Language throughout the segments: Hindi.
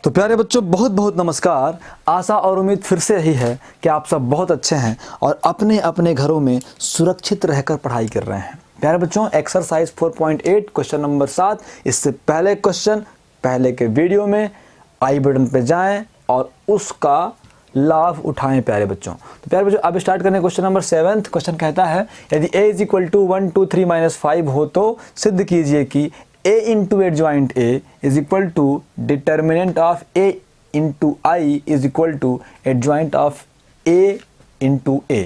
तो प्यारे बच्चों बहुत बहुत नमस्कार। आशा और उम्मीद फिर से यही है कि आप सब बहुत अच्छे हैं और अपने अपने घरों में सुरक्षित रहकर पढ़ाई कर रहे हैं। प्यारे बच्चों एक्सरसाइज 4.8 क्वेश्चन नंबर 7, इससे पहले क्वेश्चन पहले के वीडियो में आई बटन पे जाएं और उसका लाभ उठाएं प्यारे बच्चों। तो प्यारे बच्चों अब स्टार्ट करने क्वेश्चन नंबर 7। क्वेश्चन कहता है यदि a = 1 2 3 - 5 हो तो सिद्ध कीजिए कि a into adjoint a is equal to determinant of a into I is equal to adjoint of a into a।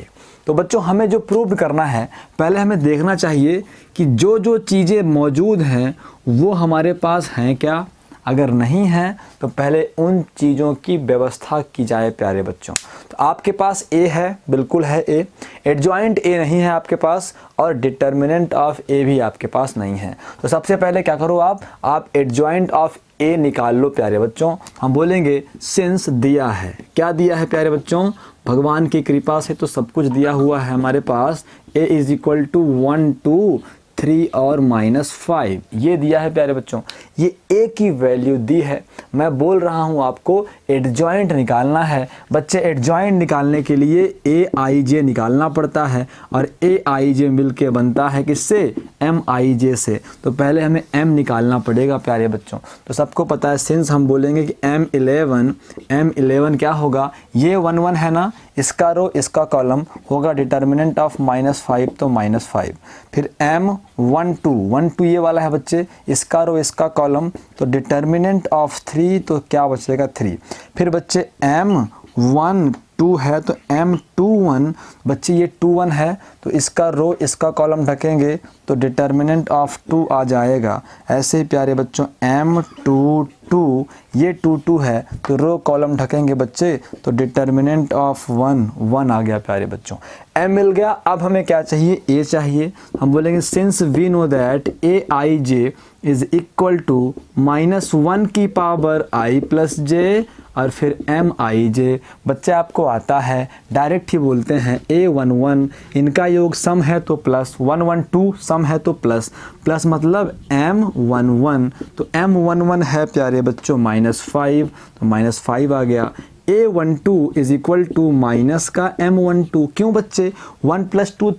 तो बच्चों हमें जो प्रूव करना है, पहले हमें देखना चाहिए कि जो जो चीज़ें मौजूद हैं वो हमारे पास हैं क्या। अगर नहीं है तो पहले उन चीज़ों की व्यवस्था की जाए प्यारे बच्चों। तो आपके पास a है, बिल्कुल है a, एडजॉइंट a नहीं है आपके पास और डिटर्मिनेंट ऑफ a भी आपके पास नहीं है। तो सबसे पहले क्या करो आप एडजॉइंट ऑफ a निकाल लो प्यारे बच्चों। हम बोलेंगे सिंस दिया है, क्या दिया है प्यारे बच्चों, भगवान की कृपा से तो सब कुछ दिया हुआ है हमारे पास। a = 1 2 3 और -5 ये दिया है प्यारे बच्चों। ये a की वैल्यू दी है। मैं बोल रहा हूँ आपको एडजॉइंट निकालना है बच्चे। एडजॉइंट निकालने के लिए aij निकालना पड़ता है और aij मिलके बनता है किससे, mij से। तो पहले हमें m निकालना पड़ेगा प्यारे बच्चों। तो सबको पता है सिंस हम बोलेंगे कि m11 क्या होगा, ये 1 1 है ना, इसका रो इसका कॉलम होगा डिटर्मिनेंट ऑफ -5 तो -5। फिर m12 ये वाला है बच्चे, इसका रो इसका कॉलम तो डिटर्मिनेंट ऑफ 3 तो क्या बचेगा 3। फिर बच्चे m12 है तो m21 बच्चे ये 21 है तो इसका रो इसका कॉलम ढकेंगे तो डिटर्मिनेंट ऑफ 2 आ जाएगा। ऐसे ही प्यारे बच्चों m22 ये 2 है तो रो कॉलम ढकेंगे बच्चे तो डिटर्मिनेंट ऑफ 1 आ गया प्यारे बच्चों। m मिल गया। अब हमें क्या चाहिए, a चाहिए। हम बोलेंगे since we know that aij is equal to -1 की पावर i प्लस j और फिर mij। बच्चे आपको आता है, डायरेक्ट ही बोलते हैं a11 इनका योग सम है तो प्लस, 112 सम है तो प्लस, प्लस मतलब m11 तो m11 है प्यारे बच्चों -5 तो -5 आ गया। a12 is equal to minus का m12, क्यों बच्चे 1 + 2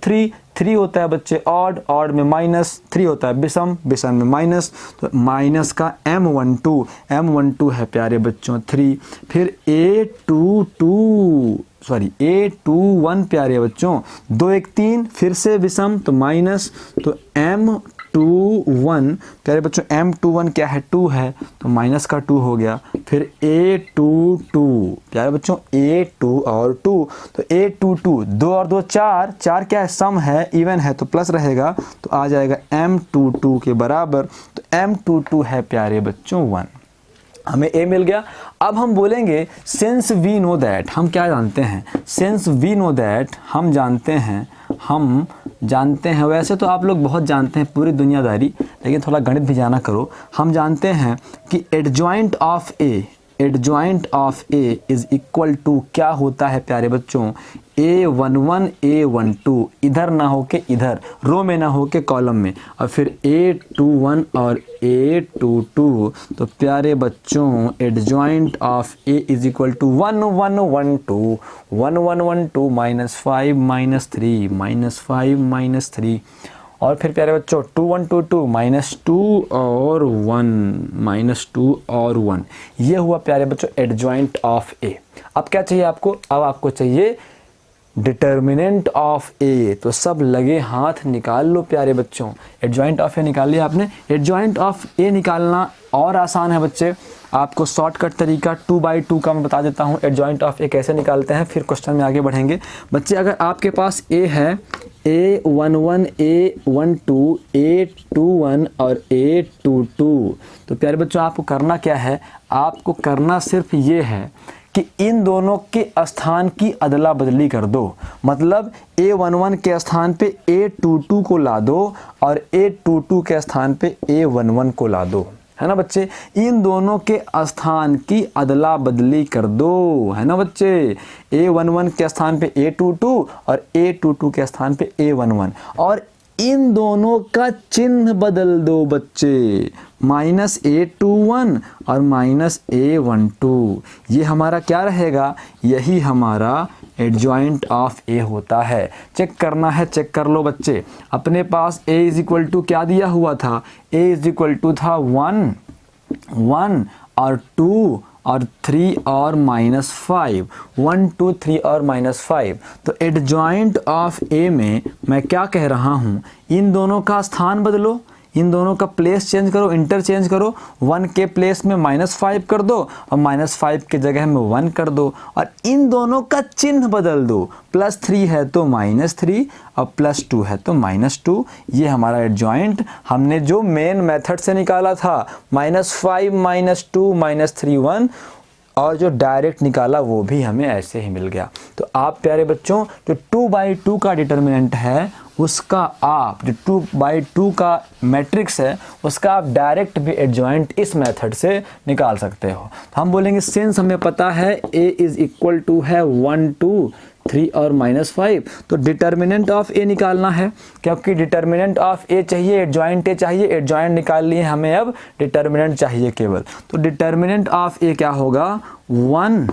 3 होता है बच्चे ऑड में -3 होता है, विषम में माइनस, तो माइनस का m12 है प्यारे बच्चों 3। फिर a21 प्यारे बच्चों 2 1 3 फिर से विषम तो माइनस, तो m21 प्यारे बच्चों m21 क्या है 2 है तो माइनस का 2 हो गया। फिर a22 प्यारे बच्चों a2 और 2 तो a22 2 और 2 4 क्या है, सम है, इवन है तो प्लस रहेगा तो आ जाएगा m22 के बराबर। तो m22 है प्यारे बच्चों 1। हमें a मिल गया। अब हम बोलेंगे सिंस वी नो दैट, हम क्या जानते हैं, सिंस वी नो दैट हम जानते हैं वैसे तो आप लोग बहुत जानते हैं पूरी दुनियादारी, लेकिन थोड़ा गणित भी जाना करो। हम जानते हैं कि adjoint of a is equal to क्या होता है प्यारे बच्चों, a11 a12 इधर ना हो के इधर, रो में ना हो के कॉलम में, और फिर a21 और a22। तो प्यारे बच्चों adjoint of a is equal to 1 1 1 2 -5 -3 -5 -3 और फिर प्यारे बच्चों 2 1 2 2 -2 और 1 ये हुआ प्यारे बच्चों एडजॉइंट ऑफ a। अब क्या चाहिए आपको, अब आपको चाहिए डिटर्मिनेंट ऑफ a। तो सब लगे हाथ निकाल लो प्यारे बच्चों। एडजॉइंट ऑफ a निकाल लिया आपने। एडजॉइंट ऑफ a निकालना और आसान है बच्चे, आपको शॉर्टकट तरीका 2/2 का मैं बता देता हूँ एडजॉइंट ऑफ a कैसे निकालते हैं, फिर क्वेश्चन में आगे बढ़ेंगे। बच्चे अगर आपके पास a है, a11 a12 a21 और a22, तो प्यारे बच्चों आपको करना क्या है, आपको करना सिर्फ ये है कि इन दोनों के स्थान की अदला बदली कर दो। मतलब a11 के स्थान पे a22 को ला दो और a22 के स्थान पे a11 को ला दो, है ना बच्चे। इन दोनों के स्थान की अदला बदली कर दो, है ना बच्चे। a11 के स्थान पे a22 और a22 के स्थान पे a11, और इन दोनों का चिन्ह बदल दो बच्चे, -a21 और -a12। ये हमारा क्या रहेगा, यही हमारा एडजॉइंट ऑफ ए होता है। चेक करना है, चेक कर लो बच्चे। अपने पास a इज इक्वल टू क्या दिया हुआ था, a इज इक्वल टू था 1 और 2 और 3 और -5, 1 2 3 और -5। तो एडजॉइंट ऑफ ए में मैं क्या कह रहा हूँ, इन दोनों का स्थान बदलो, इन दोनों का प्लेस चेंज करो, इंटरचेंज करो। 1 के प्लेस में -5 कर दो और -5 के जगह में 1 कर दो, और इन दोनों का चिन्ह बदल दो। +3 है तो -3 और +2 है तो -2। ये हमारा एडजॉइंट हमने जो मेन मेथड से निकाला था, -5 -2 -3 1, और जो डायरेक्ट निकाला वो भी हमें ऐसे ही मिल गया। तो आप प्यारे बच्चों, जो 2/2 का डिटर्मिनेंट है उसका आप, जो 2/2 का मैट्रिक्स है उसका आप डायरेक्ट भी एडजॉइंट इस मेथड से निकाल सकते हो। तो हम बोलेंगे सिंस हमें पता है a इज इक्वल टू है 1 2 3 और -5, तो डिटर्मिनेंट ऑफ ए निकालना है, क्योंकि डिटर्मिनेंट ऑफ ए चाहिए, एडजॉइंट ए चाहिए, एडजॉइंट निकाल लिए हमें, अब डिटर्मिनेंट चाहिए केवल। तो डिटर्मिनेंट ऑफ ए क्या होगा, 1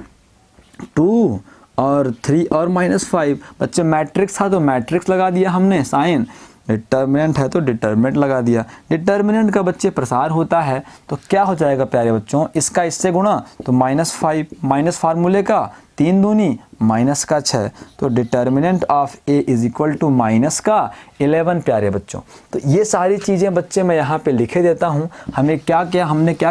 2 और 3 और -5। बच्चे मैट्रिक्स था तो मैट्रिक्स लगा दिया हमने साइन, डिटर्मिनेंट है तो डिटर्मिनेंट लगा दिया। डिटर्मिनेंट का बच्चे प्रसार होता है तो क्या हो जाएगा प्यारे बच्चों, इसका इससे गुणा तो -5, माइनस फार्मूले का 3 दूनी माइनस का 6, तो determinant of A is equal to -11 प्यारे बच्चों। तो ये सारी चीज़ें बच्चे मैं यहाँ पे लिखे देता हूँ। हमने क्या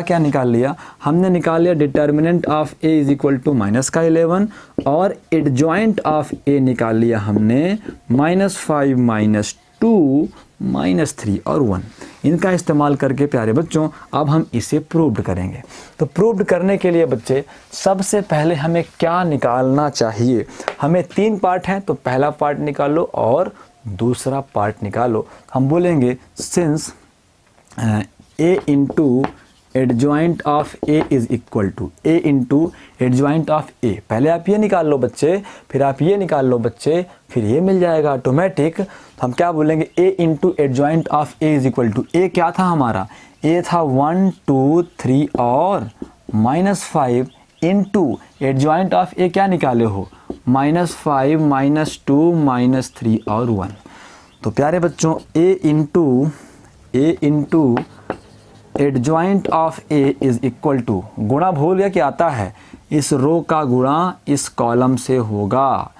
क्या निकाल लिया, हमने निकाल लिया determinant of A is equal to -11, और एडजॉइंट ऑफ ए निकाल लिया हमने -5 -2 -3 और 1। इनका इस्तेमाल करके प्यारे बच्चों अब हम इसे प्रूव्ड करेंगे। तो प्रूव्ड करने के लिए बच्चे सबसे पहले हमें क्या निकालना चाहिए, हमें 3 पार्ट हैं, तो पहला पार्ट निकालो और दूसरा पार्ट निकालो। हम बोलेंगे since a into adjoint of a is equal to a into adjoint of a। पहले आप ये निकाल लो बच्चे, फिर आप ये निकाल लो बच्चे, फिर ये मिल जाएगा ऑटोमेटिक। तो हम क्या बोलेंगे, a into adjoint of a is equal to, a क्या था हमारा, a था 1 2 3 और -5 इंटू एडजॉइंट ऑफ a क्या निकाले हो, -5 -2 -3 और 1। तो प्यारे बच्चों a into adjoint of a is equal to, गुणा भूल गया कि आता है, इस रो का गुणा इस कॉलम से होगा,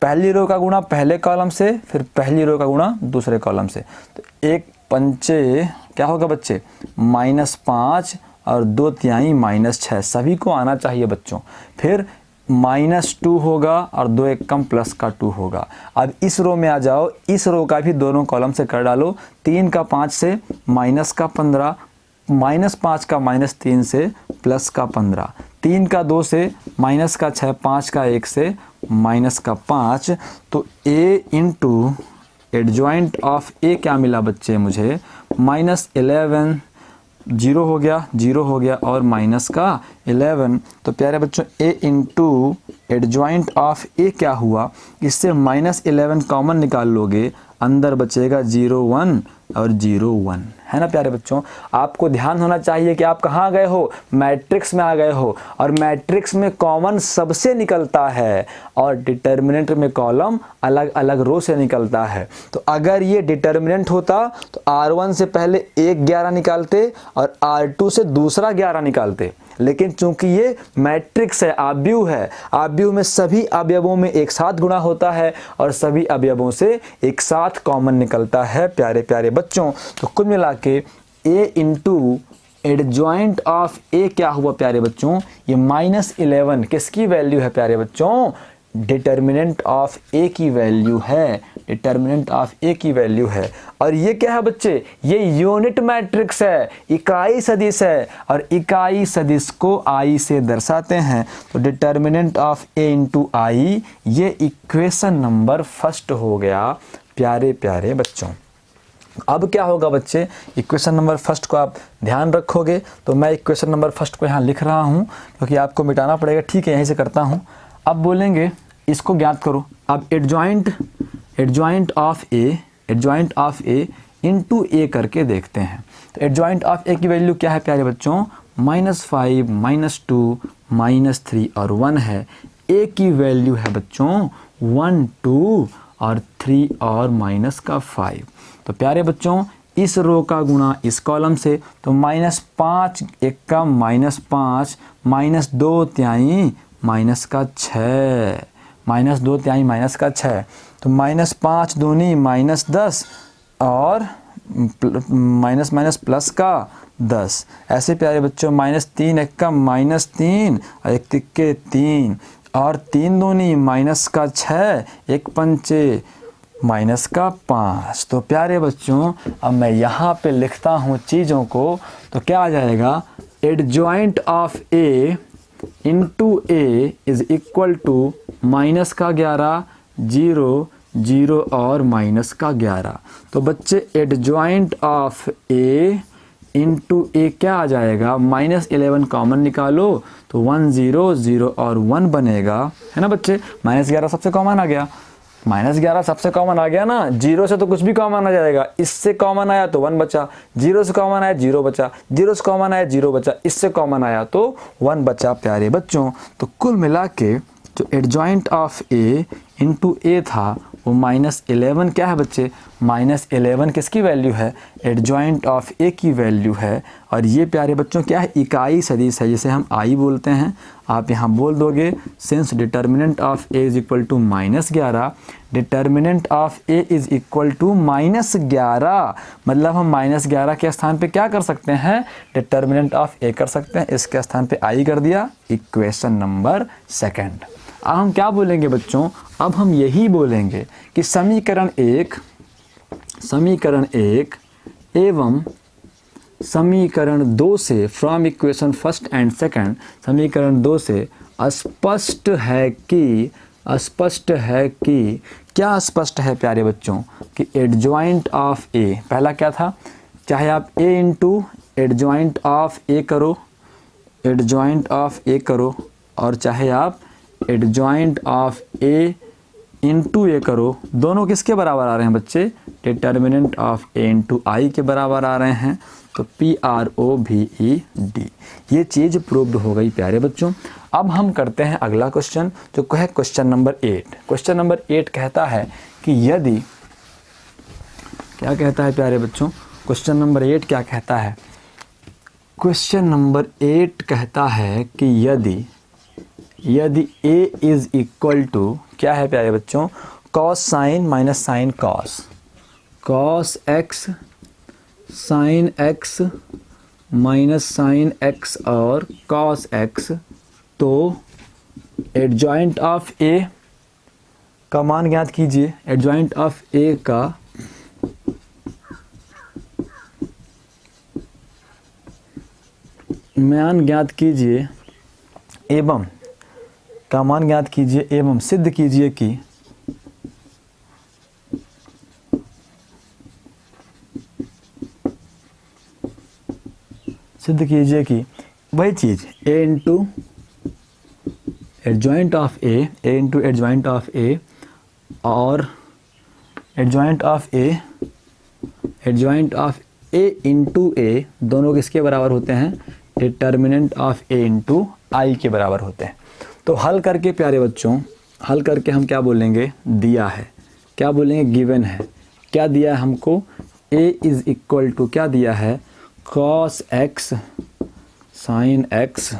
पहली रो का गुणा पहले कॉलम से, फिर पहली रो का गुणा दूसरे कॉलम से। तो 1 पंचे क्या होगा बच्चे, -5 और 2 तिहाई -6, सभी को आना चाहिए बच्चों। फिर -2 होगा और 2 1 कम प्लस का 2 होगा। अब इस रो में आ जाओ, इस रो का भी दोनों कॉलम से कर डालो, 3 का 5 से माइनस का 15, -5 का -3 से प्लस का 15, 3 का 2 से माइनस का 6, 5 का 1 से माइनस का 5। तो a into adjoint of a क्या मिला बच्चे मुझे, -11, 0 हो गया और माइनस का 11। तो प्यारे बच्चों a into adjoint of a क्या हुआ, इससे -11 कॉमन निकाल लोगे, अंदर बचेगा 0 1 और 0 1, है ना प्यारे बच्चों। आपको ध्यान होना चाहिए कि आप कहाँ गए हो, मैट्रिक्स में आ गए हो, और मैट्रिक्स में कॉमन सबसे निकलता है और डिटर्मिनेंट में कॉलम अलग अलग रो से निकलता है। तो अगर ये डिटर्मिनेंट होता तो R1 से पहले एक 11 निकालते और R2 से दूसरा 11 निकालते, लेकिन चूंकि ये मैट्रिक्स है, आव्यूह है, आव्यूह में सभी अवयवों में एक साथ गुणा होता है और सभी अवयवों से एक साथ कॉमन निकलता है प्यारे प्यारे बच्चों। तो कुल मिला के a into adjoint of a क्या हुआ प्यारे बच्चों, ये -11 किसकी वैल्यू है प्यारे बच्चों, डिटर्मिनेंट ऑफ a की वैल्यू है, डिटर्मिनेंट ऑफ a की वैल्यू है। और ये क्या है बच्चे, ये यूनिट मैट्रिक्स है, इकाई सदिश है, और इकाई सदिश को i से दर्शाते हैं। तो determinant of a into i, ये इक्वेशन नंबर फर्स्ट हो गया प्यारे प्यारे बच्चों। अब क्या होगा बच्चे, इक्वेशन नंबर फर्स्ट को आप ध्यान रखोगे, तो मैं इक्वेशन नंबर फर्स्ट को यहाँ लिख रहा हूँ क्योंकि आपको मिटाना पड़ेगा, ठीक है, यहीं से करता हूँ। अब बोलेंगे इसको ज्ञात करो। अब adjoint of A adjoint of A into A करके देखते हैं। तो एडजॉइंट ऑफ ए की वैल्यू क्या है प्यारे बच्चों, -5 -2 -3 और 1 है। ए की वैल्यू है बच्चों 1 2 और 3 और -5। तो प्यारे बच्चों इस रो का गुणा इस कॉलम से, तो -5 1 का -5 -2 तिहाई -6 -2 तिहाई -6, तो -5 दूनी -10 और माइनस प्लस का 10। ऐसे प्यारे बच्चों -3 1 का -3 और 1 तिक्के 3 और 3 दूनी -6 1 पंचे -5। तो प्यारे बच्चों अब मैं यहाँ पे लिखता हूँ चीज़ों को, तो क्या आ जाएगा, adjoint of A into A is equal to -11 0 0 और -11। तो बच्चे adjoint of A into A क्या आ जाएगा, -11 कॉमन निकालो तो 1 0 0 और 1 बनेगा, है ना बच्चे। -11 सबसे कॉमन आ गया, -11 सबसे कॉमन आ गया ना, 0 से तो कुछ भी कॉमन आ जाएगा, इससे कॉमन आया तो 1 बचा, 0 से कॉमन आया 0 बचा, 0 से कॉमन आया 0 बचा, इससे कॉमन आया तो 1 बचा प्यारे बच्चों। तो कुल मिला के जो एडजॉइंट ऑफ ए इंटू ए था वो -11 क्या है बच्चे, -11 किसकी वैल्यू है, एडजॉइंट ऑफ ए की वैल्यू है। और ये प्यारे बच्चों क्या है, इकाई सदिश है, जिसे हम आई बोलते हैं। आप यहाँ बोल दोगे since determinant of A is equal to -11, determinant of A is equal to -11, मतलब हम -11 के स्थान पे क्या कर सकते हैं, डिटर्मिनेंट ऑफ ए कर सकते हैं, इसके स्थान पे आई कर दिया। Equation number 2। अब हम क्या बोलेंगे बच्चों, अब हम यही बोलेंगे कि समीकरण 1 एवं समीकरण 2 से, फ्रॉम इक्वेशन 1 एंड 2, समीकरण 2 से स्पष्ट है कि क्या स्पष्ट है प्यारे बच्चों, कि एडजॉइंट ऑफ ए, पहला क्या था, चाहे आप ए इंटू एडजॉइंट ऑफ ए करो, और चाहे आप एडजॉइंट ऑफ ए इंटू ए करो, दोनों किसके बराबर आ रहे हैं बच्चे, डिटर्मिनेंट ऑफ ए इंटू आई के बराबर आ रहे हैं। तो PROVED ये चीज़ प्रूव्ड हो गई प्यारे बच्चों। अब हम करते हैं अगला क्वेश्चन, जो है क्वेश्चन नंबर 8। क्वेश्चन नंबर 8 कहता है कि यदि, क्या कहता है प्यारे बच्चों, क्वेश्चन नंबर 8 क्या कहता है, क्वेश्चन नंबर 8 कहता है कि यदि a इज इक्वल टू, क्या है प्यारे बच्चों, cos sine minus sine cos x sine x minus sine x और cos x, तो एडजॉइंट ऑफ a का मान ज्ञात कीजिए। एडजॉइंट ऑफ a का मान ज्ञात कीजिए एवं सिद्ध कीजिए कि वही चीज़ a into adjoint of a into adjoint of a और adjoint of a into a दोनों किसके बराबर होते हैं, डिटर्मिनेंट ऑफ a इंटू आई के बराबर होते हैं। तो हल करके प्यारे बच्चों, हल करके हम क्या बोलेंगे, दिया है, क्या बोलेंगे, गिवन है, क्या दिया है हमको, a इज इक्वल टू क्या दिया है, cos x sine x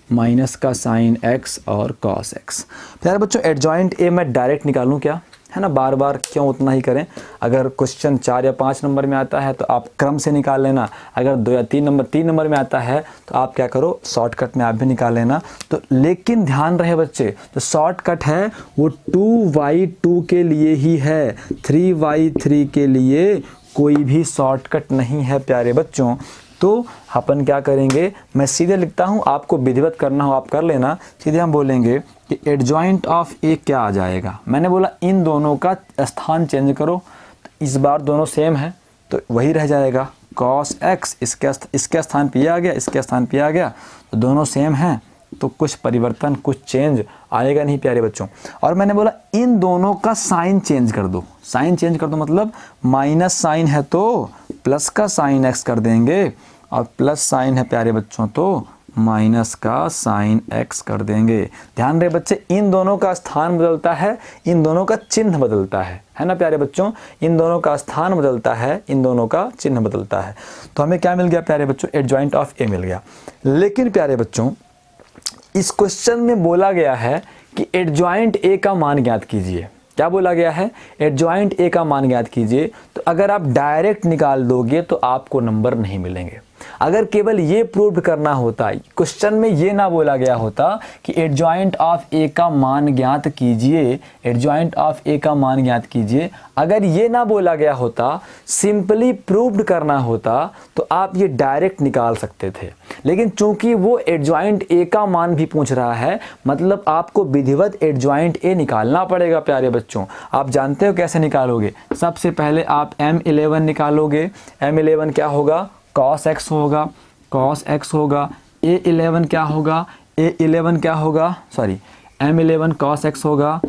minus का साइन x और cos x। प्यारे बच्चों एडजॉइंट a मैं डायरेक्ट निकालूं क्या, है ना, बार बार क्यों उतना ही करें। अगर क्वेश्चन 4 या 5 नंबर में आता है तो आप क्रम से निकाल लेना, अगर 2 या 3 नंबर में आता है तो आप क्या करो, शॉर्टकट में आप भी निकाल लेना। तो लेकिन ध्यान रहे बच्चे, तो शॉर्टकट है वो 2y2 के लिए ही है, 3y3 के लिए कोई भी शॉर्टकट नहीं है प्यारे बच्चों। तो अपन क्या करेंगे, मैं सीधे लिखता हूँ, आपको विधिवत करना हो आप कर लेना। सीधे हम बोलेंगे कि एडजॉइंट ऑफ ए क्या आ जाएगा, मैंने बोला इन दोनों का स्थान चेंज करो, तो इस बार दोनों सेम है तो वही रह जाएगा, cos x इसके स्थान पे आ गया, इसके स्थान पे आ गया, तो दोनों सेम हैं, तो कुछ परिवर्तन, कुछ चेंज आएगा नहीं प्यारे बच्चों। और मैंने बोला इन दोनों का साइन चेंज कर दो, साइन चेंज कर दो मतलब माइनस साइन है तो प्लस का साइन x कर देंगे, और प्लस साइन है प्यारे बच्चों तो माइनस का साइन x कर देंगे। ध्यान रहे बच्चे, इन दोनों का स्थान बदलता है, इन दोनों का चिन्ह बदलता है ना प्यारे बच्चों, इन दोनों का स्थान बदलता है, इन दोनों का चिन्ह बदलता है। तो हमें क्या मिल गया प्यारे बच्चों, एडजॉइंट ऑफ ए मिल गया। लेकिन प्यारे बच्चों इस क्वेश्चन में बोला गया है कि एडजॉइंट ए का मान ज्ञात कीजिए। क्या बोला गया है, एडजॉइंट ए का मान ज्ञात कीजिए। तो अगर आप डायरेक्ट निकाल दोगे तो आपको नंबर नहीं मिलेंगे। अगर केवल ये प्रूव करना होता, क्वेश्चन में ये ना बोला गया होता कि एडजॉइंट ऑफ ए का मान ज्ञात कीजिए, एडजॉइंट ऑफ ए का मान ज्ञात कीजिए, अगर ये ना बोला गया होता, सिंपली प्रूव्ड करना होता, तो आप ये डायरेक्ट निकाल सकते थे। लेकिन चूंकि वो एडजॉइंट ए का मान भी पूछ रहा है, मतलब आपको विधिवत एडजॉइंट ए निकालना पड़ेगा प्यारे बच्चों। आप जानते हो कैसे निकालोगे, सबसे पहले आप M11 निकालोगे। M11 क्या होगा, cos x होगा, cos x होगा। A11 क्या होगा, A11 क्या होगा, सॉरी M11 cos x होगा।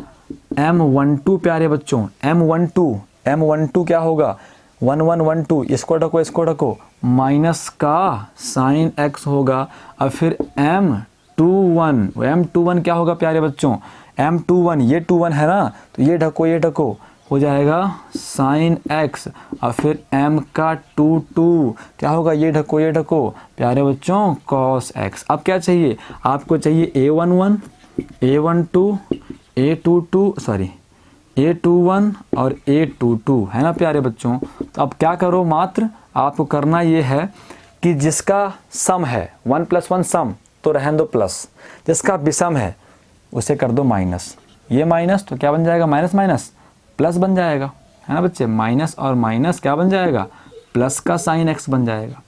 M12 प्यारे बच्चों, M12 क्या होगा, 1112, इसको ढको माइनस का साइन x होगा। और फिर M21 क्या होगा प्यारे बच्चों, M21 ये 21 है ना, तो ये ढको हो जाएगा साइन x। और फिर m का 22 क्या होगा, ये ढको प्यारे बच्चों cos x। अब क्या चाहिए, आपको चाहिए A11, A12, A21 और A22 है ना प्यारे बच्चों। तो अब क्या करो, मात्र आपको करना ये है कि जिसका सम है 1 + 1 सम तो रहने दो प्लस, जिसका विषम है उसे कर दो माइनस। ये माइनस तो क्या बन जाएगा, माइनस माइनस प्लस बन जाएगा, है ना बच्चे। माइनस और माइनस क्या बन जाएगा, प्लस का साइन x बन जाएगा।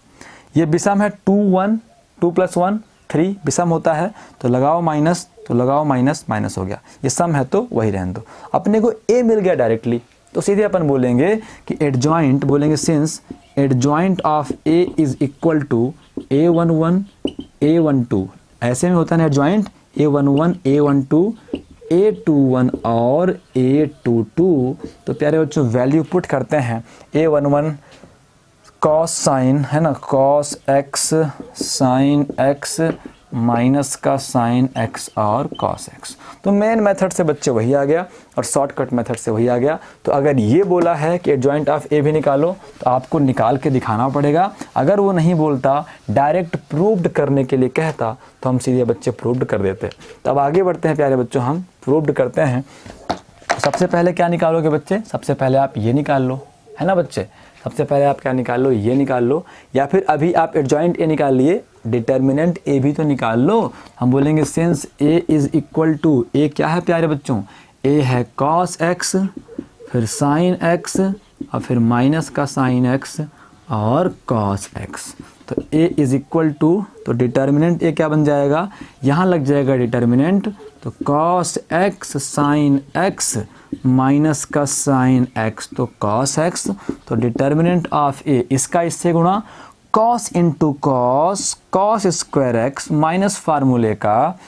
ये विषम है 2 1, 2 + 1 3 विषम होता है, तो लगाओ माइनस, तो लगाओ माइनस, माइनस हो गया। ये सम है तो वही रहने दो। अपने को a मिल गया डायरेक्टली, तो सीधे अपन बोलेंगे कि एडजॉइंट, बोलेंगे since adjoint of a is equal to A11 A12। ऐसे में होता है एडजॉइंट A11 A12 A21 और A22। तो प्यारे बच्चों वैल्यू पुट करते हैं, A11 cos साइन है ना, cos x sine x minus का साइन x और cos x। तो मेन मेथड से बच्चे वही आ गया और शॉर्टकट मेथड से वही आ गया। तो अगर ये बोला है कि एडजॉइंट ऑफ ए भी निकालो, तो आपको निकाल के दिखाना पड़ेगा। अगर वो नहीं बोलता, डायरेक्ट प्रूव्ड करने के लिए कहता, तो हम सीधे बच्चे प्रूव्ड कर देते। तो अब आगे बढ़ते हैं प्यारे बच्चों, हम प्रूव्ड करते हैं। सबसे पहले क्या निकालोगे बच्चे, सबसे पहले आप ये निकाल लो, है ना बच्चे। सबसे पहले आप क्या निकाल लो, ये निकाल लो, या फिर अभी आप एडजॉइंट ए निकाल लिए, डिटर्मिनेंट ए भी तो निकाल लो। हम बोलेंगे since A is equal to, A क्या है प्यारे बच्चों, ए है cos x, फिर साइन x और फिर माइनस का साइन x और cos x। तो a इज इक्वल टू, तो डिटर्मिनेंट a क्या बन जाएगा, यहाँ लग जाएगा डिटर्मिनेंट, तो cos x sine x minus का साइन x, तो cos x। तो डिटर्मिनेंट ऑफ a, इसका इससे गुणा, cos into cos square x minus फार्मूले का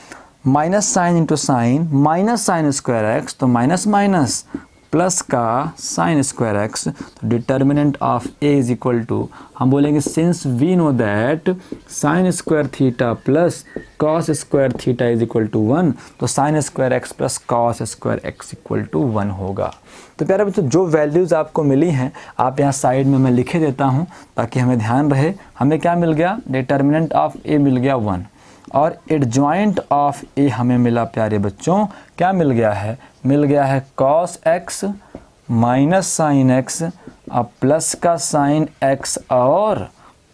minus sine into sine minus sine square x, तो माइनस माइनस प्लस का साइन स्क्वायर x। तो determinant of a is equal to, हम बोलेंगे since we know that sine square theta plus cos square theta is equal to 1, तो sign square x plus cos square x equal to 1 होगा। तो प्यारे बच्चों जो वैल्यूज़ आपको मिली हैं, आप यहाँ साइड में मैं लिखे देता हूँ ताकि हमें ध्यान रहे। हमें क्या मिल गया, डिटर्मिनेंट ऑफ a मिल गया 1, और एडजॉइंट ऑफ ए हमें मिला प्यारे बच्चों, क्या मिल गया है, मिल गया है cos x minus sine x और प्लस का साइन x और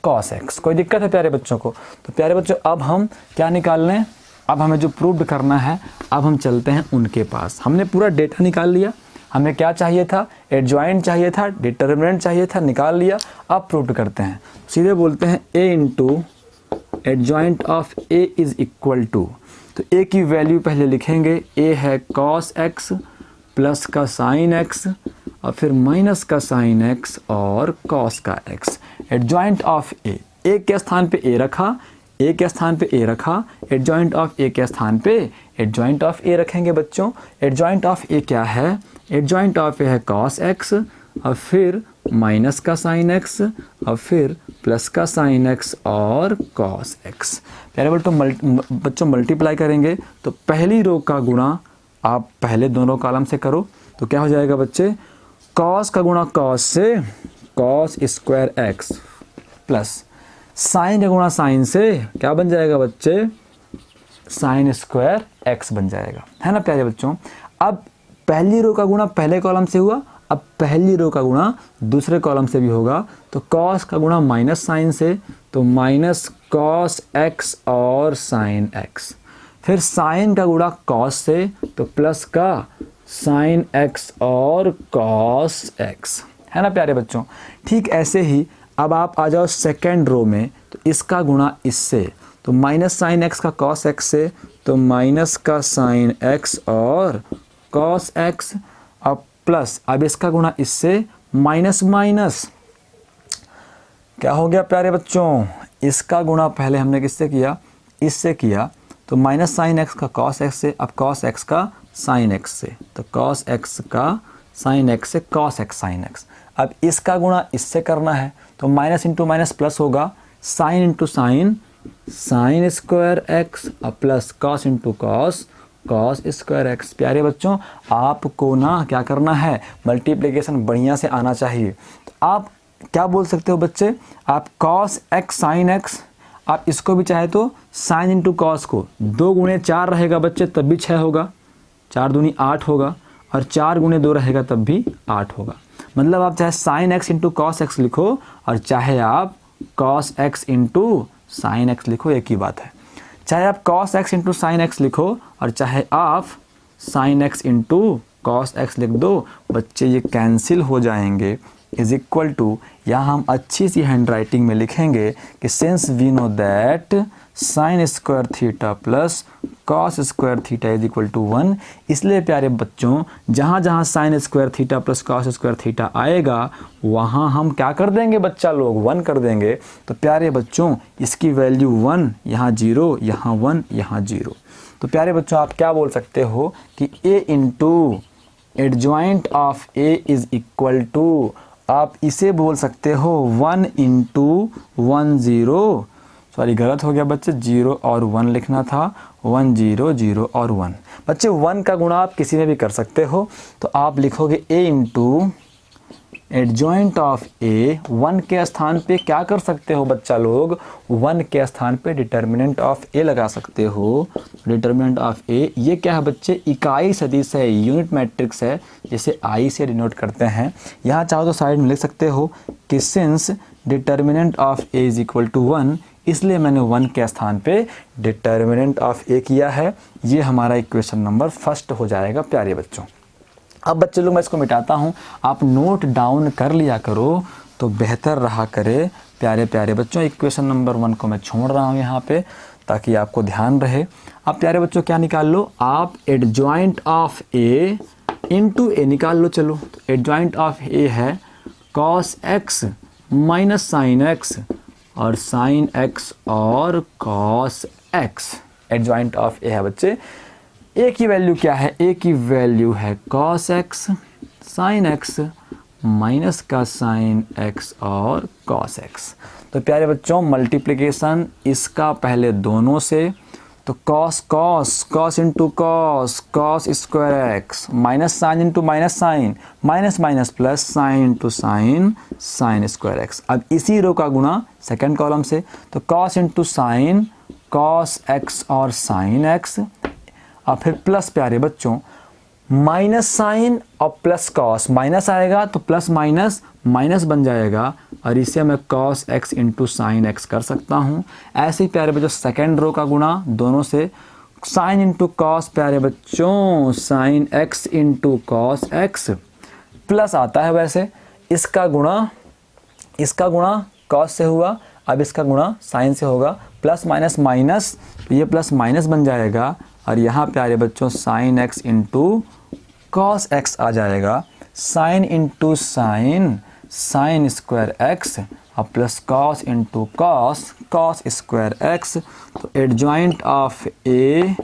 cos x। कोई दिक्कत है प्यारे बच्चों को? तो प्यारे बच्चों अब हम क्या निकाल लें, अब हमें जो प्रूव्ड करना है, अब हम चलते हैं उनके पास। हमने पूरा डेटा निकाल लिया, हमें क्या चाहिए था, एडजॉइंट चाहिए था, डिटर्मिनेंट चाहिए था, निकाल लिया। अब प्रूव्ड करते हैं, सीधे बोलते हैं a into adjoint of a is equal to, तो a की वैल्यू पहले लिखेंगे, a है cos x प्लस का साइन x और फिर माइनस का साइन x और cos का x। एडजॉइंट ऑफ a के स्थान पे a रखा, ए के स्थान पे ए रखा, एडजॉइंट ऑफ ए के स्थान पे एडजॉइंट ऑफ ए रखेंगे बच्चों। एडजॉइंट ऑफ ए क्या है? एडजॉइंट ऑफ ए है cos x, और फिर माइनस का साइन x, और फिर प्लस का साइन x और cos x। प्यारे बच्चों मल्टीप्लाई करेंगे तो पहली रो का गुणा आप पहले दोनों कॉलम से करो तो क्या हो जाएगा बच्चे? cos का गुणा cos से cos square x plus sign का गुणा साइन से क्या बन जाएगा बच्चे? साइन स्क्वायर x बन जाएगा, है ना प्यारे बच्चों। अब पहली रो का गुणा पहले कॉलम से हुआ, अब पहली रो का गुणा दूसरे कॉलम से भी होगा। तो cos का गुणा माइनस साइन से तो माइनस cos x और साइन x, फिर साइन का गुणा cos से तो प्लस का साइन x और cos x, है ना प्यारे बच्चों। ठीक ऐसे ही अब आप आ जाओ सेकेंड रो में, तो इसका गुणा इससे तो माइनस साइन x का cos x से तो माइनस का साइन x और cos x, अब प्लस अब इसका गुणा इससे माइनस माइनस क्या हो गया प्यारे बच्चों? इसका गुणा पहले हमने किससे किया? इससे किया, तो माइनस साइन x का cos x से, अब cos x का साइन x से, तो cos x का साइन x से cos x साइन x। अब इसका गुणा इससे करना है तो माइनस इंटू माइनस प्लस होगा, sign into sine sine square x, अब plus cos into cos cos square x। प्यारे बच्चों आपको ना क्या करना है? मल्टीप्लिकेशन बढ़िया से आना चाहिए। तो आप क्या बोल सकते हो बच्चे? आप cos x साइन x, आप इसको भी चाहे तो साइन इंटू कॉस को 2 गुणे 4 रहेगा बच्चे तब भी 6 होगा, 4 दूनी 8 होगा, और 4 गुणे 2 रहेगा तब भी 8 होगा। मतलब आप चाहे sine x into cos x लिखो और चाहे आप cos x into sine x लिखो, एक ही बात है। चाहे आप cos x into sine x लिखो और चाहे आप sine x into cos x लिख दो, बच्चे ये कैंसिल हो जाएंगे। इज इक्वल टू, यहाँ हम अच्छी सी हैंड राइटिंग में लिखेंगे कि since we know that sine square theta plus cos square theta is equal to 1। इसलिए प्यारे बच्चों जहाँ जहाँ sine square theta plus cos square theta आएगा वहाँ हम क्या कर देंगे बच्चा लोग? 1 कर देंगे। तो प्यारे बच्चों इसकी वैल्यू 1, यहाँ 0, यहाँ 1, यहाँ 0। तो प्यारे बच्चों आप क्या बोल सकते हो कि a into adjoint of a is equal to, आप इसे बोल सकते हो 1 इंटू 1 0, सॉरी गलत हो गया बच्चे, 0 और 1 लिखना था, 1 0 0 और 1। बच्चे 1 का गुणा आप किसी में भी कर सकते हो, तो आप लिखोगे a into adjoint of a। 1 के स्थान पे क्या कर सकते हो बच्चा लोग? 1 के स्थान पे डिटर्मिनेंट ऑफ a लगा सकते हो। डिटर्मिनेंट ऑफ a ये क्या है बच्चे? इकाई सदिश है, यूनिट मैट्रिक्स है, जिसे i से डिनोट करते हैं। यहाँ चाहो तो साइड में लिख सकते हो कि since determinant of a is equal to 1, इसलिए मैंने 1 के स्थान पे डिटर्मिनेंट ऑफ a किया है। ये हमारा इक्वेशन नंबर फर्स्ट हो जाएगा प्यारे बच्चों। अब बच्चे लोग मैं इसको मिटाता हूँ, आप नोट डाउन कर लिया करो तो बेहतर रहा करे प्यारे प्यारे बच्चों। इक्वेशन नंबर 1 को मैं छोड़ रहा हूँ यहाँ पे ताकि आपको ध्यान रहे। अब प्यारे बच्चों क्या निकाल लो आप? Adjoint of a into a निकाल लो। चलो तो एडजॉइंट ऑफ a है cos x minus sine x और साइन x और cos x। Adjoint of a है बच्चे। a की वैल्यू क्या है? a की वैल्यू है cos x sine x minus का साइन x और cos x। तो प्यारे बच्चों मल्टीप्लिकेशन इसका पहले दोनों से, तो cos into cos square x minus sine into minus sine, minus minus plus sine into sine square x। अब इसी रो का गुणा सेकेंड कॉलम से, तो cos into sine cos x और साइन x, और फिर प्लस प्यारे बच्चों माइनस साइन और प्लस कॉस, माइनस आएगा तो प्लस माइनस माइनस बन जाएगा और इसे मैं cos x into sine x कर सकता हूँ। ऐसे ही प्यारे बच्चों सेकेंड रो का गुणा दोनों से, साइन इंटू कॉस प्यारे बच्चों sine x into cos x, plus आता है वैसे इसका गुणा कॉस से हुआ, अब इसका गुणा साइन से होगा, प्लस माइनस माइनस, तो ये प्लस माइनस बन जाएगा और यहाँ प्यारे बच्चों sine x into cos x आ जाएगा। Sine into sine sine square x और plus cos into cos square x. तो adjoint of A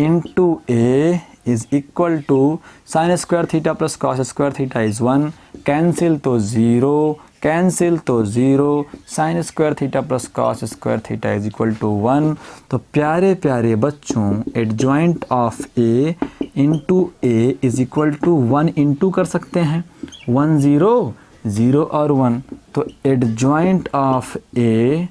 into A is equal to sine square theta plus cos square theta is 1, cancel तो zero, sine square theta plus cos square theta is equal to 1। तो प्यारे प्यारे बच्चों adjoint of A into A is equal to 1 into कर सकते हैं, 1 0 और 1। तो adjoint of A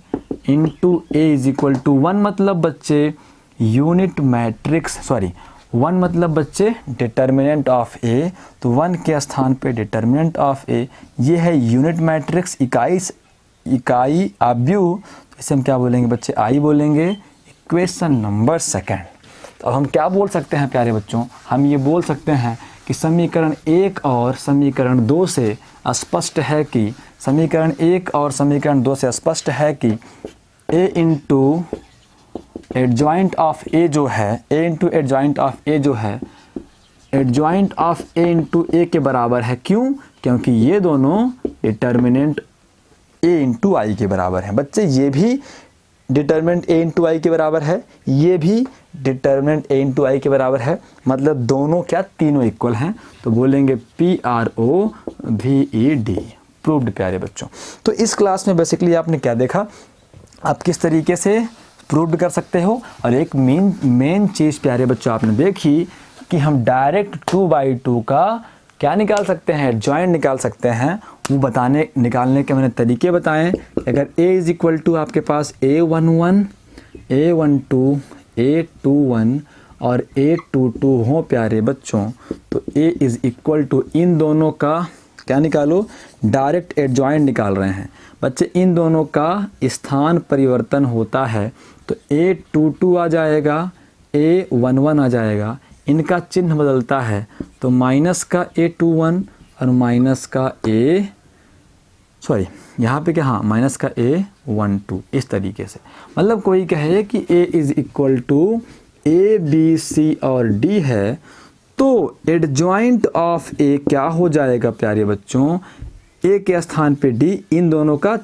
into A is equal to 1 मतलब बच्चे यूनिट मैट्रिक्स, सॉरी 1 मतलब बच्चे डिटर्मिनेंट ऑफ ए। तो 1 के स्थान पे डिटर्मिनेंट ऑफ ए, ये है यूनिट मैट्रिक्स, इकाई आव्यूह। तो इसे हम क्या बोलेंगे बच्चे, आई बोलेंगे। Equation number second. तो अब हम क्या बोल सकते हैं प्यारे बच्चों, हम ये बोल सकते हैं कि समीकरण 1 और समीकरण 2 से स्पष्ट है कि समीकरण 1 और समीकरण 2 से स्पष्ट है कि ए इंटू एडजॉइंट ऑफ ए जो है, ए इंटू एडजॉइंट ऑफ ए जो है, एडजॉइंट ऑफ ए इंटू ए के बराबर है। क्यों? क्योंकि ये दोनों डिटर्मिनेंट ए इंटू आई के बराबर है। बच्चे ये भी डिटर्मिनेंट ए इंटू आई के बराबर है, ये भी डिटर्मिनेंट ए इंटू आई के बराबर है, मतलब दोनों क्या, तीनों इक्वल हैं। तो बोलेंगे PROVED, प्रूव्ड प्यारे बच्चों। तो इस क्लास में बेसिकली आपने क्या देखा, आप किस तरीके से प्रूव्ड कर सकते हो। और एक मेन चीज़ प्यारे बच्चों आपने देखी कि हम डायरेक्ट 2/2 का क्या निकाल सकते हैं, एडजॉइंट निकाल सकते हैं। वो निकालने के मैंने तरीके बताएं। अगर a इज़ इक्वल टू आपके पास A11, A12, A21 और A22 हो प्यारे बच्चों, तो a इज़ इक्वल टू इन दोनों का क्या निकालो, डायरेक्ट एडजॉइंट निकाल रहे हैं बच्चे। इन दोनों का स्थान परिवर्तन होता है, तो A22 आ जाएगा, A11 आ जाएगा, इनका चिन्ह बदलता है, तो माइनस का A21 और माइनस का यहाँ पे क्या, हाँ माइनस का A12, इस तरीके से। मतलब कोई कहे कि A is equal to A, B, C और D है, तो एडजॉइंट ऑफ A क्या हो जाएगा प्यारे बच्चों, A के स्थान पे D, इन दोनों का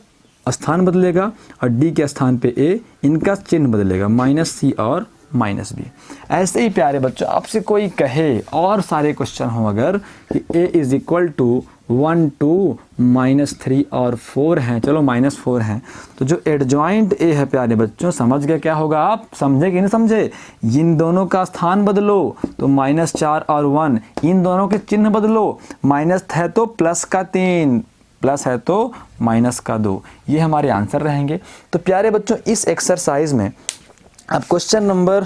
स्थान बदलेगा, और D के स्थान पे A, इनका चिन्ह बदलेगा, -C और -B। ऐसे ही प्यारे बच्चों आपसे कोई कहे और सारे क्वेश्चन हो अगर कि A इज़ इक्वल टू 1, 2, -3 और 4 हैं, चलो -4 हैं, तो जो एडजॉइंट A है प्यारे बच्चों, समझ गए क्या होगा, आप समझे कि नहीं समझे। इन दोनों का स्थान बदलो, तो -4 और 1, इन दोनों के चिन्ह बदलो, माइनस है तो प्लस का 3, प्लस है तो माइनस का 2, ये हमारे आंसर रहेंगे। तो प्यारे बच्चों इस एक्सरसाइज में अब क्वेश्चन नंबर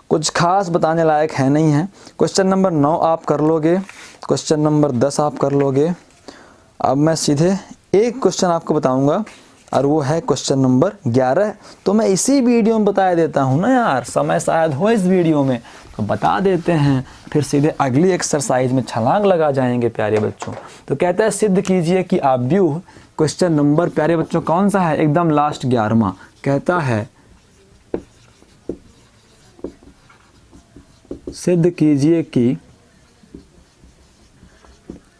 कुछ खास बताने लायक है नहीं है। क्वेश्चन नंबर 9 आप कर लोगे, क्वेश्चन नंबर 10 आप कर लोगे। अब मैं सीधे एक क्वेश्चन आपको बताऊंगा और वो है क्वेश्चन नंबर 11। तो मैं इसी वीडियो में बता देता हूँ ना यार, समय शायद हो इस वीडियो में, तो बता देते हैं, फिर सीधे अगली एक्सरसाइज में छलांग लगा जाएंगे प्यारे बच्चों। तो कहता है सिद्ध कीजिए कि आव्यूह, क्वेश्चन नंबर प्यारे बच्चों कौन सा है, एकदम लास्ट 11वां। कहता है सिद्ध कीजिए कि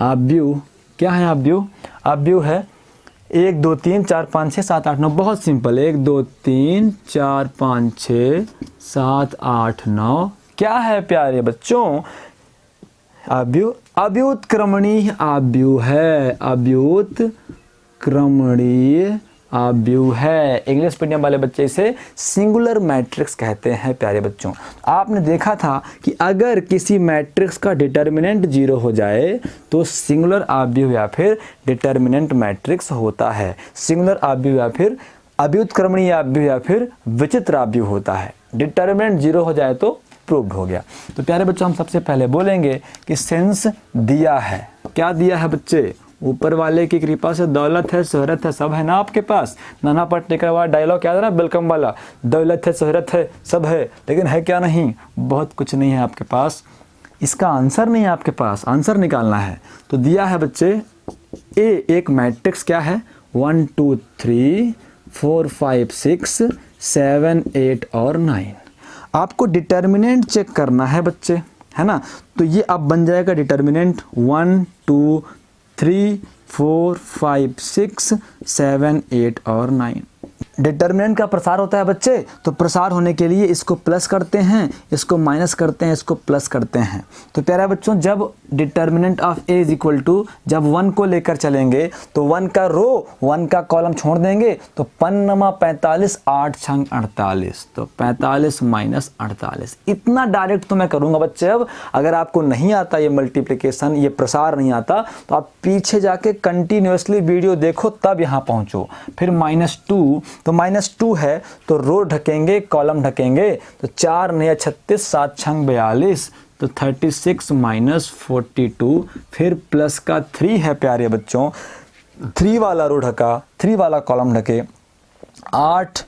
आव्यूह, क्या है आव्यूह, आव्यूह है 1 2 3 4 5 6 7 8 9, बहुत सिंपल, 1 2 3 4 5 6 7 8 9, क्या है प्यारे बच्चों, आव्यूह, अव्युत्क्रमणीय आव्यूह है, अव्युत्क्रमणीय आव्यूह है। इंग्लिश मीडियम वाले बच्चे इसे सिंगुलर मैट्रिक्स कहते हैं प्यारे बच्चों। आपने देखा था कि अगर किसी मैट्रिक्स का डिटर्मिनेंट 0 हो जाए तो सिंगुलर आव्यूह या फिर डिटर्मिनेंट मैट्रिक्स होता है। सिंगुलर आव्यूह या फिर अव्युत्क्रमणीय आव्यूह या फिर विचित्र आव्यूह होता है। डिटर्मिनेंट 0 हो जाए तो प्रूव्ड हो गया। तो प्यारे बच्चों हम सबसे पहले बोलेंगे कि सिंस दिया है, क्या दिया है बच्चे, ऊपर वाले की कृपा से दौलत है, शोहरत है, सब है ना आपके पास। नाना पाटेकर वाला डायलॉग याद है ना, वेलकम वाला, दौलत है, शोहरत है, सब है, लेकिन है क्या नहीं, बहुत कुछ नहीं है आपके पास। इसका आंसर नहीं है आपके पास, आंसर निकालना है। तो दिया है बच्चे ए एक मैट्रिक्स क्या है, 1 2 3 4 5 6 7 8 और 9। आपको डिटर्मिनेंट चेक करना है बच्चे, है ना। तो ये अब बन जाएगा डिटर्मिनेंट 1 2 3 4, 5, 6, 7, 8 और 9। डिटर्मिनेंट का प्रसार होता है बच्चे, तो प्रसार होने के लिए इसको प्लस करते हैं, इसको माइनस करते हैं, इसको प्लस करते हैं। तो प्यारे बच्चों, जब determinant of A is equal to, जब 1 को लेकर चलेंगे तो 1 का रो 1 का कॉलम छोड़ देंगे, तो 45, 8 छंग 48, तो 45 माइनस 48। इतना डायरेक्ट तो मैं करूँगा बच्चे। अब अगर आपको नहीं आता ये मल्टीप्लिकेशन, ये प्रसार नहीं आता, तो आप पीछे जाके कंटिन्यूसली वीडियो देखो, तब यहाँ पहुँचो। फिर -2, तो -2 है तो रो ढकेंगे, कॉलम ढकेंगे, तो 4 9 36, 7 छंग 42, तो 36 माइनस 42। फिर प्लस का 3 है प्यारे बच्चों, 3 वाला रो ढका, 3 वाला कॉलम ढके, 8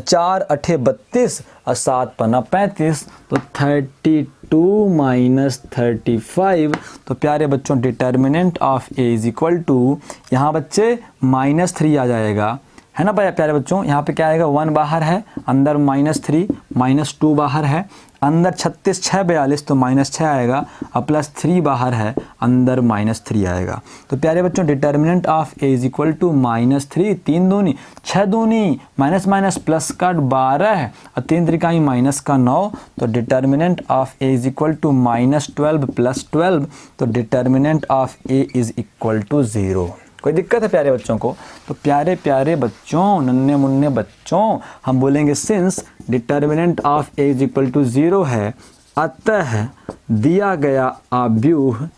4 8 32 और 7 पन्ना 35, तो 32 माइनस 35। तो प्यारे बच्चों, determinant of A is equal to, यहाँ बच्चे -3 आ जाएगा, है ना प्यारे बच्चों। यहाँ पे क्या आएगा, 1 बाहर है, अंदर -3, -2 बाहर है, अंदर 36 6 42, तो -6 आएगा, और +3 बाहर है, अंदर -3 आएगा। तो प्यारे बच्चों, determinant of A is equal to -3, 3 दूनी 6 दूनी, माइनस माइनस प्लस का 12 और 3 त्रिकाई माइनस का 9, तो determinant of A is equal to -12 + 12, तो determinant of A is equal to 0। कोई दिक्कत है प्यारे बच्चों को? तो प्यारे प्यारे बच्चों, नन्हे मुन्ने बच्चों, हम बोलेंगे since determinant of A is equal to 0 है, अतः दिया गया आव्यूह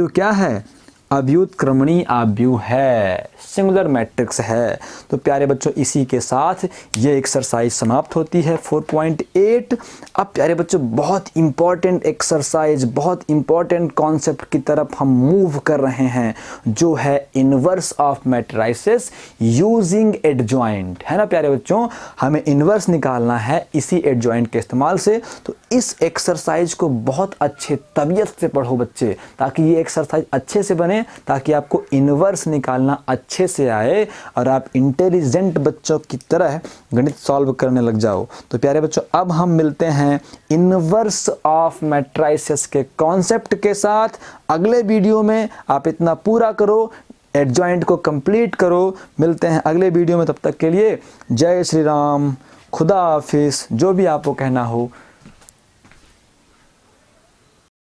क्या है, अव्युत्क्रमणीय आव्यूह है, सिंगुलर मैट्रिक्स है। तो प्यारे बच्चों, इसी के साथ ये एक्सरसाइज समाप्त होती है 4.8। अब प्यारे बच्चों, बहुत इंपॉर्टेंट एक्सरसाइज, बहुत इंपॉर्टेंट कॉन्सेप्ट की तरफ हम मूव कर रहे हैं, जो है inverse of matrices using adjoint, है ना प्यारे बच्चों। हमें इनवर्स निकालना है इसी एडजॉइंट के इस्तेमाल से। तो इस एक्सरसाइज को बहुत अच्छे तबीयत से पढ़ो बच्चे, ताकि ये एक्सरसाइज अच्छे से बने, ताकि आपको इनवर्स निकालना अच्छे से आए और आप इंटेलिजेंट बच्चों की तरह गणित सॉल्व करने लग जाओ। तो प्यारे बच्चों, अब हम मिलते हैं इनवर्स ऑफ मैट्रिसेस के कॉन्सेप्ट के साथ अगले वीडियो में। आप इतना पूरा करो, एडजॉइंट को कंप्लीट करो। मिलते हैं अगले वीडियो में, तब तक के लिए जय श्री राम, खुदा हाफिज, जो भी आपको कहना हो।